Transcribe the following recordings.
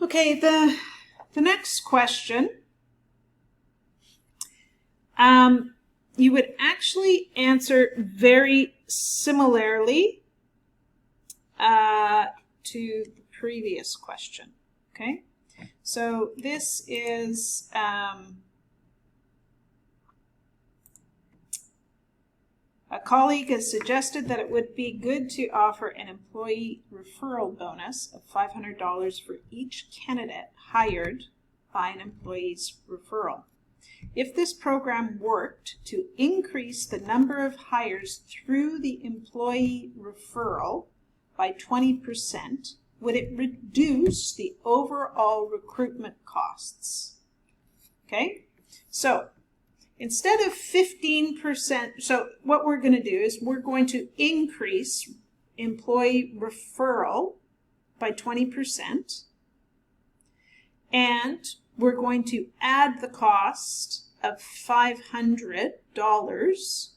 Okay, the next question, you would actually answer very similarly to the previous question, okay? So this is a colleague has suggested that it would be good to offer an employee referral bonus of $500 for each candidate hired by an employee's referral. If this program worked to increase the number of hires through the employee referral by 20%, would it reduce the overall recruitment costs? Okay, so instead of 15%, so what we're going to do is we're going to increase employee referral by 20%, and we're going to add the cost of $500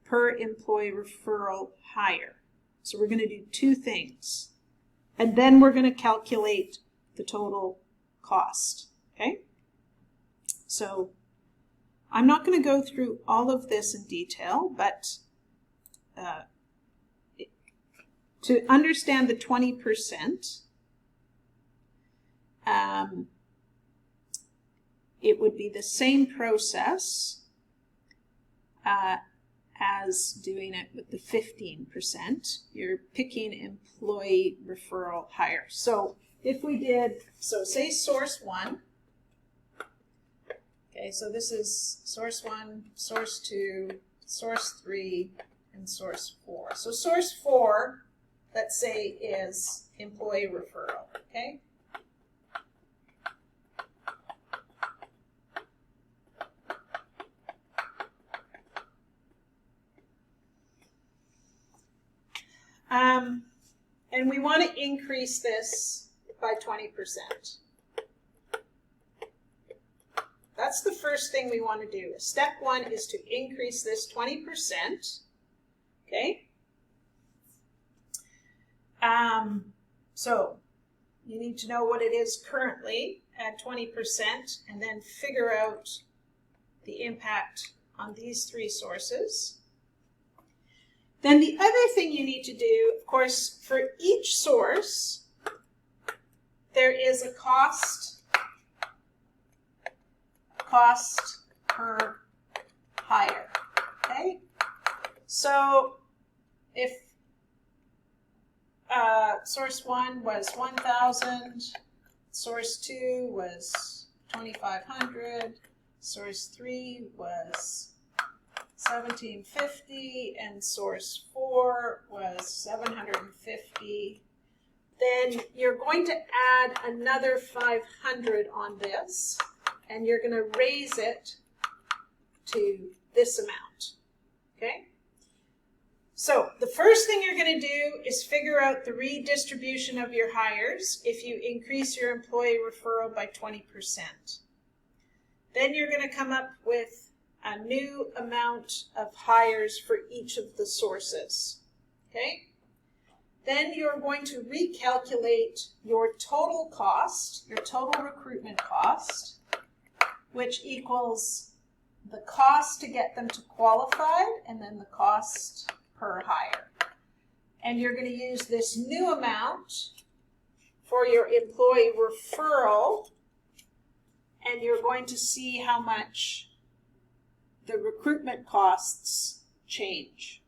per employee referral hire. So we're going to do two things, and then we're going to calculate the total cost, okay? So I'm not going to go through all of this in detail, but to understand the 20%, it would be the same process as doing it with the 15%. You're picking employee referral hire. So if we did, so say source 1. Okay, so this is source 1, source 2, source 3, and source 4. So source 4, let's say, is employee referral, okay? And we want to increase this by 20%. That's the first thing we want to do. Step 1 is to increase this 20%, okay? So you need to know what it is currently at 20% and then figure out the impact on these three sources. Then the other thing you need to do, of course, for each source, there is a cost per hire, okay? So if source 1 was 1,000, source 2 was 2,500, source 3 was 1,750, and source 4 was 750, then you're going to add another 500 on this, and you're going to raise it to this amount, okay? So the first thing you're going to do is figure out the redistribution of your hires if you increase your employee referral by 20%. Then you're going to come up with a new amount of hires for each of the sources, okay? Then you're going to recalculate your total cost, your total recruitment cost, which equals the cost to get them to qualified and then the cost per hire. And you're going to use this new amount for your employee referral, and you're going to see how much the recruitment costs change.